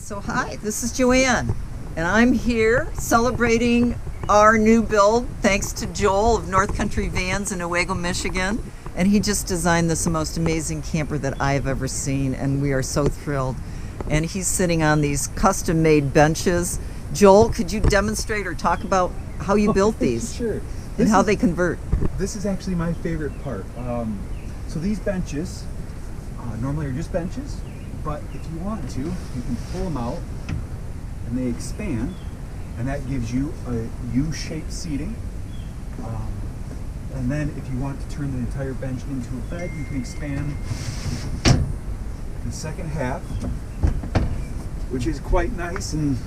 So hi, this is Joanne, and I'm here celebrating our new build thanks to Joel of North Country Vans in Owego, Michigan. And he just designed this most amazing camper that I've ever seen, and we are so thrilled. And he's sitting on these custom-made benches. Joel, could you demonstrate or talk about how you built these? Sure. And how they convert? This is actually my favorite part. So these benches normally are just benches, but if you want to, you can pull them out and they expand, and that gives you a U-shaped seating. And then if you want to turn the entire bench into a bed, you can expand the second half, which is quite nice and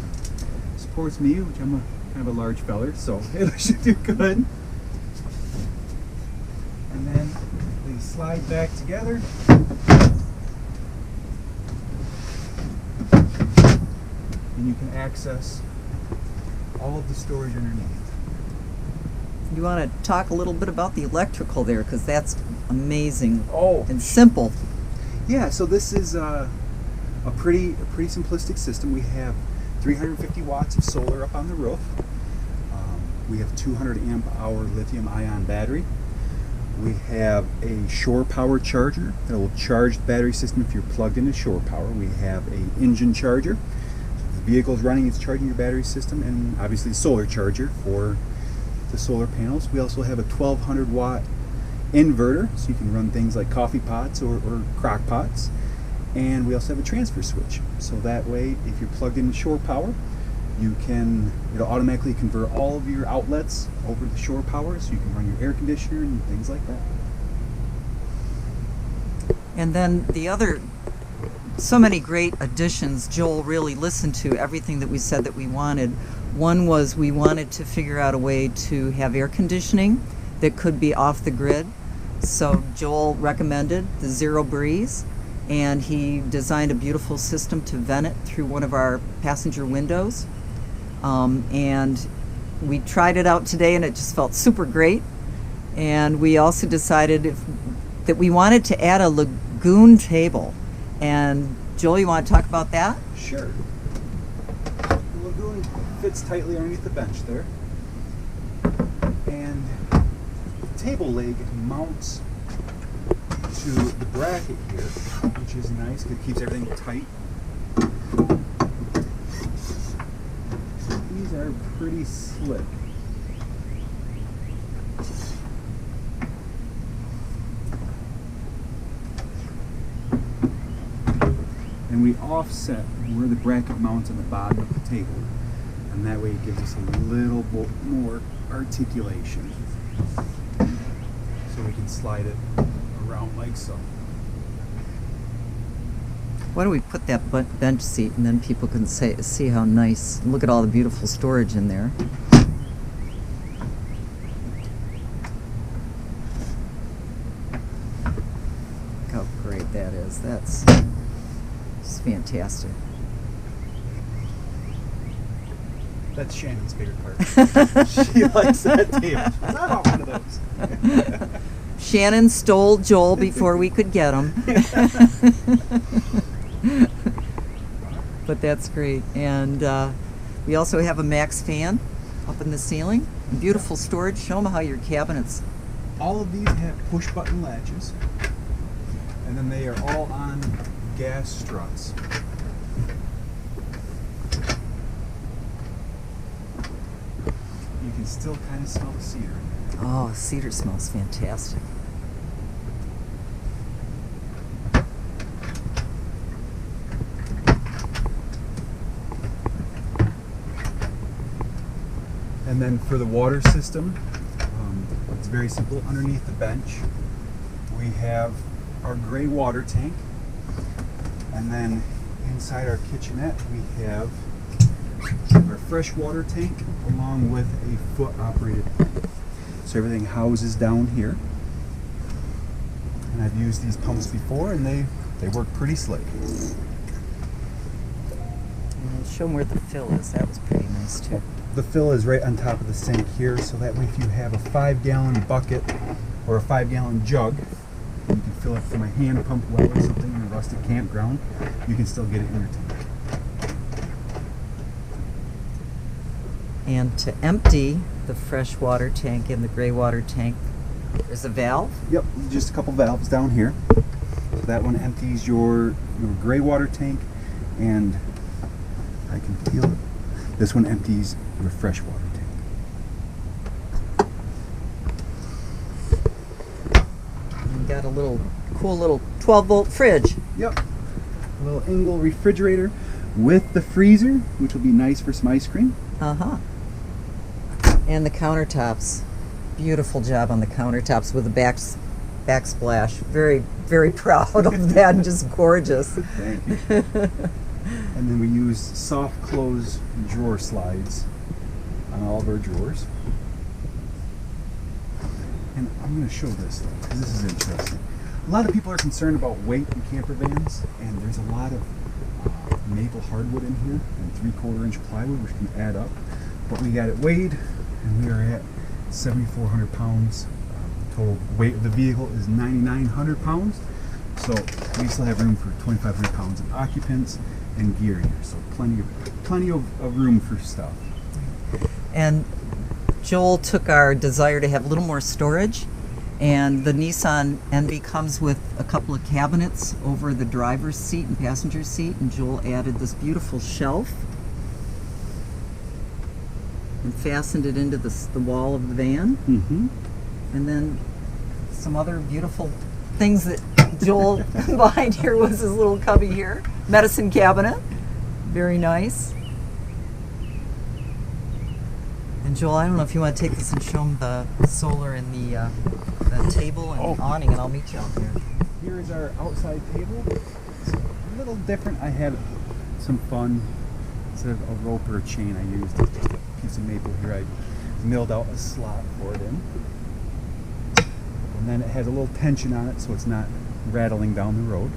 supports me, which I'm kind of a large feller, so it should do good. And then they slide back together. And you can access all of the storage underneath. You want to talk a little bit about the electrical there, because that's amazing and simple. Yeah, so this is a pretty simplistic system. We have 350 watts of solar up on the roof. We have 200 amp hour lithium ion battery. We have a shore power charger that will charge the battery system if you're plugged into shore power. We have an engine charger. If the vehicle is running, it's charging your battery system, and obviously a solar charger for the solar panels. We also have a 1200 watt inverter, so you can run things like coffee pots or crock pots. And we also have a transfer switch, so that way if you're plugged into shore power, it'll automatically convert all of your outlets over to shore power, so you can run your air conditioner and things like that. And then the other, so many great additions. Joel really listened to everything that we said that we wanted. One was we wanted to figure out a way to have air conditioning that could be off the grid. So Joel recommended the Zero Breeze, and he designed a beautiful system to vent it through one of our passenger windows. And we tried it out today, and it just felt super great. And we also decided that we wanted to add a lagoon table. And Joel, you want to talk about that? Sure. The lagoon fits tightly underneath the bench there, and the table leg mounts to the bracket here, which is nice because it keeps everything tight. These are pretty slick. And we offset where the bracket mounts on the bottom of the table, and that way it gives us a little bit more articulation, so we can slide it around like so. Why don't we put that bench seat, and then people can see how nice, look at all the beautiful storage in there. Look how great that is. That's fantastic. That's Shannon's favorite part. She likes that table. I want one of those. Shannon stole Joel before we could get him. But that's great. And we also have a max fan up in the ceiling. Beautiful storage. Show them how your cabinets. All of these have push button latches, and then they are all on gas struts. You can still kind of smell the cedar. Oh, cedar smells fantastic. And then for the water system, it's very simple. Underneath the bench, we have our gray water tank. And then inside our kitchenette, we have our fresh water tank along with a foot operated pump. So everything houses down here. And I've used these pumps before, and they work pretty slick. And show them where the fill is. That was pretty nice too. The fill is right on top of the sink here, so that way if you have a 5-gallon bucket or a 5-gallon jug, you can fill it from a hand pump well or something in a rustic campground, you can still get it in your tank. And to empty the fresh water tank in the gray water tank, there's a valve. Yep, just a couple valves down here. So that one empties your gray water tank, and I can feel it. This one empties your fresh water tank. And you got a little cool little 12-volt fridge. Yep. A little Engel refrigerator with the freezer, which will be nice for some ice cream. Uh-huh. And the countertops. Beautiful job on the countertops with the backsplash. Very, very proud of that and just gorgeous. Thank you. And then we use soft close drawer slides on all of our drawers. And I'm going to show this though, because this is interesting. A lot of people are concerned about weight in camper vans, and there's a lot of maple hardwood in here and 3/4 inch plywood, which can add up. But we got it weighed, and we are at 7,400 pounds. Total weight of the vehicle is 9,900 pounds. So we still have room for 2,500 pounds of occupants and gear here. So plenty of room for stuff. And Joel took our desire to have a little more storage, and the Nissan Envy comes with a couple of cabinets over the driver's seat and passenger seat, and Joel added this beautiful shelf and fastened it into the wall of the van. Mm-hmm. And then some other beautiful things that Joel behind here was his little cubby here. Medicine cabinet. Very nice. And Joel, I don't know if you want to take this and show him the solar and the table and the awning, and I'll meet you out there. Here is our outside table. It's a little different. I had some fun. Instead of a rope or a chain, I used just a piece of maple here. I milled out a slot for it in. And then it has a little tension on it so it's not rattling down the road.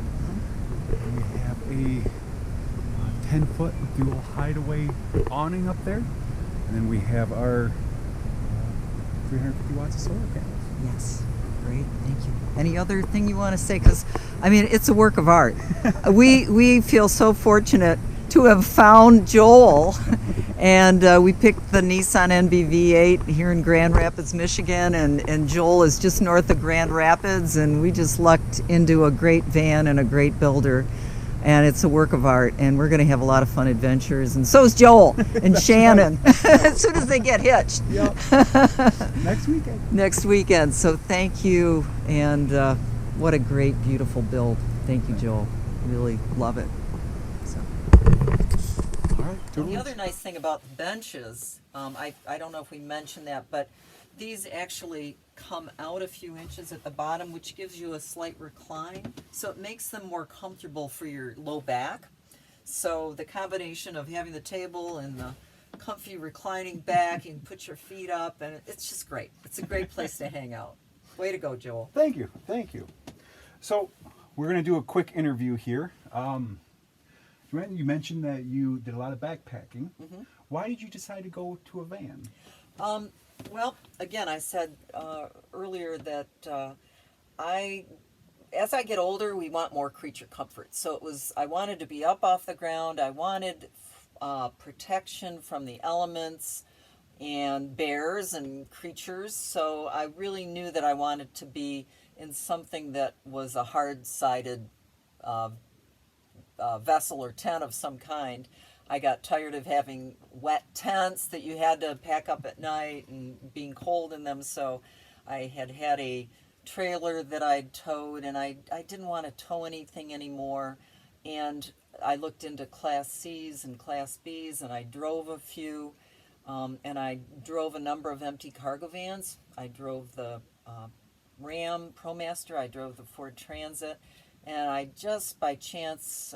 And we have a 10-foot dual hideaway awning up there. And then we have our 350 watts of solar panels. Yes. Great. Thank you. Any other thing you want to say? Because, I mean, it's a work of art. We feel so fortunate to have found Joel, and we picked the Nissan NBV8 here in Grand Rapids, Michigan, and Joel is just north of Grand Rapids, and we just lucked into a great van and a great builder, and it's a work of art, and we're going to have a lot of fun adventures, and so is Joel and Shannon as soon as they get hitched. Yep. Next weekend. So thank you, and what a great, beautiful build. Thank you, Joel. Really love it. All right. The other nice thing about the benches, I don't know if we mentioned that, but these actually come out a few inches at the bottom, which gives you a slight recline. So it makes them more comfortable for your low back. So the combination of having the table and the comfy reclining back, you can put your feet up, and it's just great. It's a great place to hang out. Way to go, Joel. Thank you. So we're going to do a quick interview here. You mentioned that you did a lot of backpacking. Mm-hmm. Why did you decide to go to a van? Well, again, I said earlier that as I get older, we want more creature comfort. So I wanted to be up off the ground. I wanted protection from the elements and bears and creatures. So I really knew that I wanted to be in something that was a hard-sided vessel or tent of some kind. I got tired of having wet tents that you had to pack up at night and being cold in them, so I had a trailer that I'd towed, and I didn't want to tow anything anymore. And I looked into Class C's and Class B's, and I drove a few, and I drove a number of empty cargo vans. I drove the Ram ProMaster, I drove the Ford Transit, and I just by chance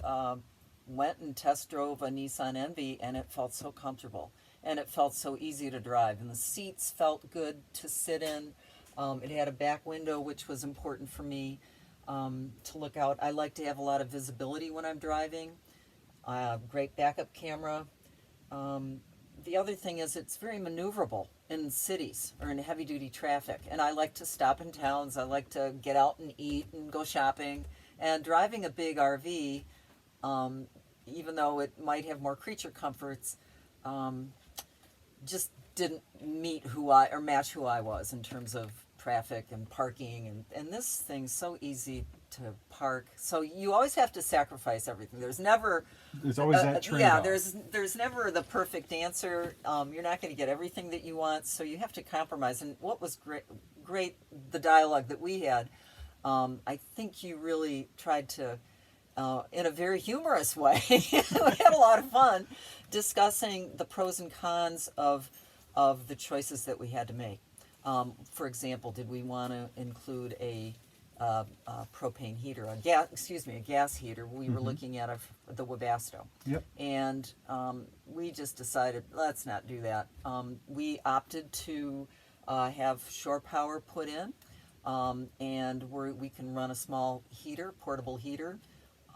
went and test drove a Nissan Envy, and it felt so comfortable, and it felt so easy to drive, and the seats felt good to sit in. It had a back window, which was important for me to look out. I like to have a lot of visibility when I'm driving. Great backup camera. The other thing is it's very maneuverable in cities or in heavy-duty traffic, and I like to stop in towns. I like to get out and eat and go shopping. And driving a big RV, even though it might have more creature comforts, just didn't meet who I or match who I was in terms of traffic and parking, and this thing's so easy to park. So you always have to sacrifice everything. There's always that trade-off. Yeah, there's never the perfect answer. You're not going to get everything that you want, so you have to compromise. And what was great the dialogue that we had. I think you really tried to, in a very humorous way, we had a lot of fun discussing the pros and cons of the choices that we had to make. For example, did we want to include a propane heater, a gas heater? We were looking at the Webasto. Yep. And we just decided, let's not do that. We opted to have shore power put in, and we can run a small heater, portable heater,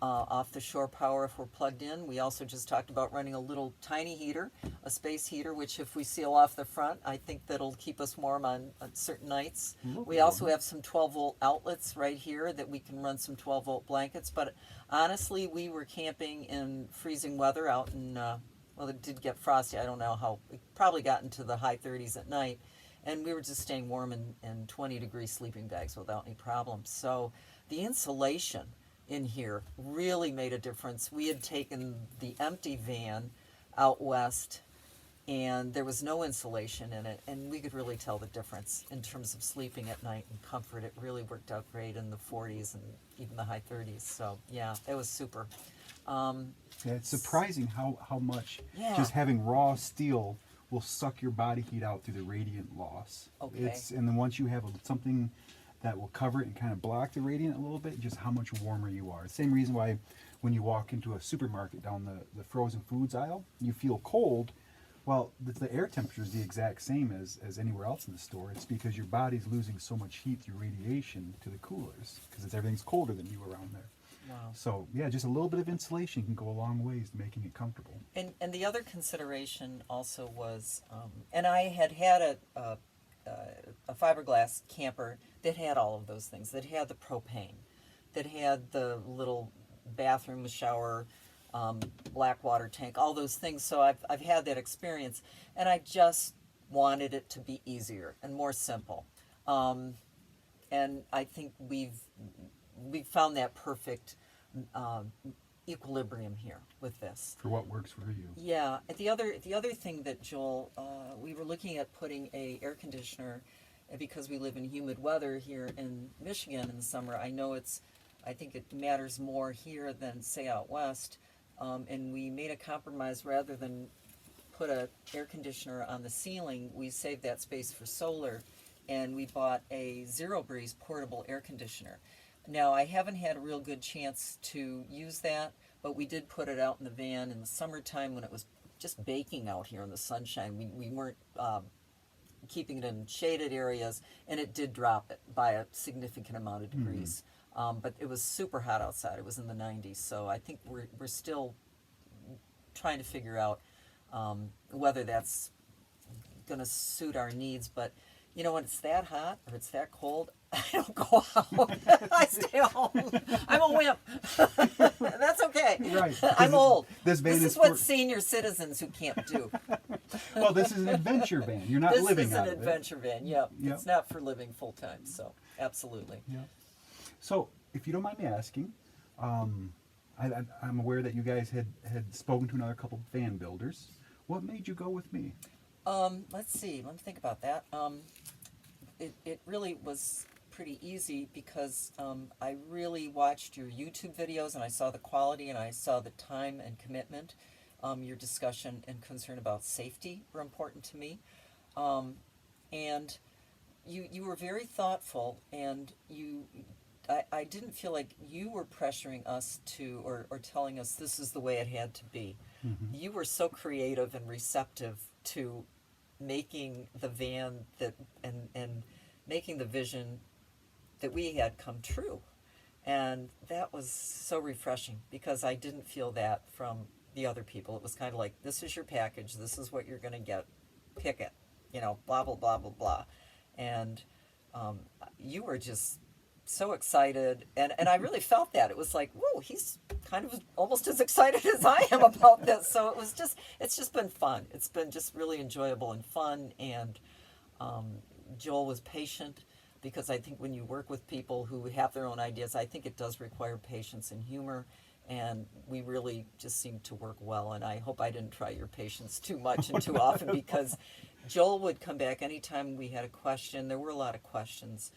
off the shore power if we're plugged in. We also just talked about running a little tiny heater, a space heater, which if we seal off the front, I think that'll keep us warm on certain nights. We also have some 12-volt outlets right here that we can run some 12-volt blankets. But honestly, we were camping in freezing weather out in, well, it did get frosty. I don't know how, it probably got into the high 30s at night. And we were just staying warm in 20-degree sleeping bags without any problems. So the insulation in here really made a difference. We had taken the empty van out west, and there was no insulation in it, and we could really tell the difference in terms of sleeping at night and comfort. It really worked out great in the 40s and even the high 30s. So yeah, it was super. Yeah, it's surprising how much Yeah. just having raw steel will suck your body heat out through the radiant loss. Okay. And then once you have something that will cover it and kind of block the radiant a little bit, just how much warmer you are. Same reason why when you walk into a supermarket down the frozen foods aisle, you feel cold. Well, the air temperature is the exact same as anywhere else in the store. It's because your body's losing so much heat through radiation to the coolers because everything's colder than you around there. Wow. So yeah, just a little bit of insulation can go a long ways to making it comfortable. And the other consideration also was, and I had a fiberglass camper that had all of those things, that had the propane, that had the little bathroom, shower, black water tank, all those things. So I've had that experience, and I just wanted it to be easier and more simple. And I think we've found that perfect equilibrium here with this. For what works for you. Yeah. The other thing that Joel, we were looking at putting a air conditioner, because we live in humid weather here in Michigan in the summer. I think it matters more here than say out west. And we made a compromise. Rather than put an air conditioner on the ceiling, we saved that space for solar, and we bought a Zero Breeze portable air conditioner. Now, I haven't had a real good chance to use that, but we did put it out in the van in the summertime when it was just baking out here in the sunshine. We weren't keeping it in shaded areas, and it did drop it by a significant amount of degrees. But it was super hot outside. It was in the 90s, so I think we're still trying to figure out whether that's going to suit our needs. But you know, when it's that hot or it's that cold, I don't go out. I stay home. I'm a wimp. That's okay. Right. I'm old. This van is what senior citizens who can't do. Well, this is an adventure van. You're not living out of it. This is an adventure van. Yep. Yep. It's not for living full time. So absolutely. Yeah. So, if you don't mind me asking, I'm aware that you guys had spoken to another couple van builders. What made you go with me? Let's see. Let me think about that. It really was pretty easy because I really watched your YouTube videos, and I saw the quality, and I saw the time and commitment. Your discussion and concern about safety were important to me. And you were very thoughtful, and I didn't feel like you were pressuring us to or telling us this is the way it had to be. Mm-hmm. You were so creative and receptive to making the van and making the vision that we had come true. And that was so refreshing because I didn't feel that from the other people. It was kind of like, this is your package, this is what you're going to get, pick it, blah, blah, blah, blah, blah. And you were just so excited, and I really felt that. It was like, whoa, he's kind of almost as excited as I am about this. So it's just been fun. It's been just really enjoyable and fun, and Joel was patient, because I think when you work with people who have their own ideas, I think it does require patience and humor, and we really just seemed to work well. And I hope I didn't try your patience too much and too often, because Joel would come back anytime we had a question. There were a lot of questions.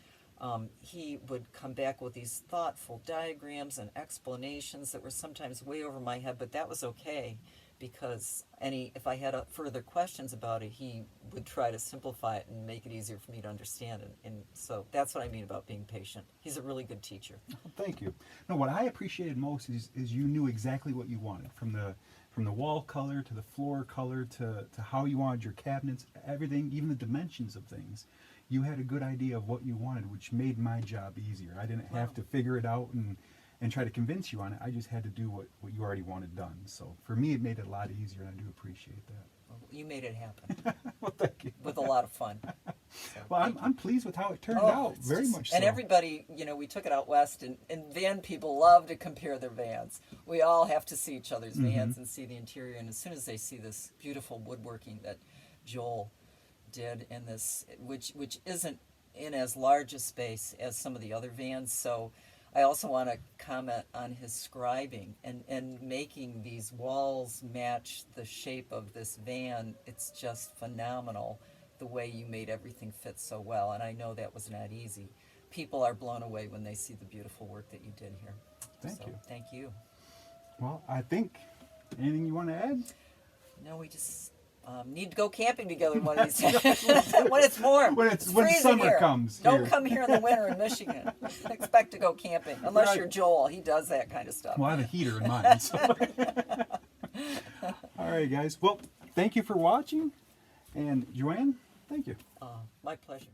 He would come back with these thoughtful diagrams and explanations that were sometimes way over my head, but that was okay, because if I had further questions about it, he would try to simplify it and make it easier for me to understand. And so that's what I mean about being patient. He's a really good teacher. Thank you. No, what I appreciated most is you knew exactly what you wanted, from the wall color to the floor color to how you wanted your cabinets, everything, even the dimensions of things. You had a good idea of what you wanted, which made my job easier. I didn't have to figure it out and try to convince you on it. I just had to do what you already wanted done. So for me, it made it a lot easier, and I do appreciate that. Well, you made it happen. Well, thank you. With a lot of fun. So, well, I'm pleased with how it turned out, very much so. And everybody, we took it out west, and van people love to compare their vans. We all have to see each other's vans and see the interior, and as soon as they see this beautiful woodworking that Joel did in this, which isn't in as large a space as some of the other vans, so I also want to comment on his scribing and making these walls match the shape of this van. It's just phenomenal the way you made everything fit so well, and I know that was not easy. People are blown away when they see the beautiful work that you did here. Thank you. Thank you. Well, I think, anything you want to add? No, we just need to go camping together one of these days. When it's warm. When freezing summer here. comes. Don't come here in the winter in Michigan. Expect to go camping. Unless Right. you're Joel. He does that kind of stuff. Well, I have a heater in mine. So. All right, guys. Well, thank you for watching. And Joanne, thank you. My pleasure.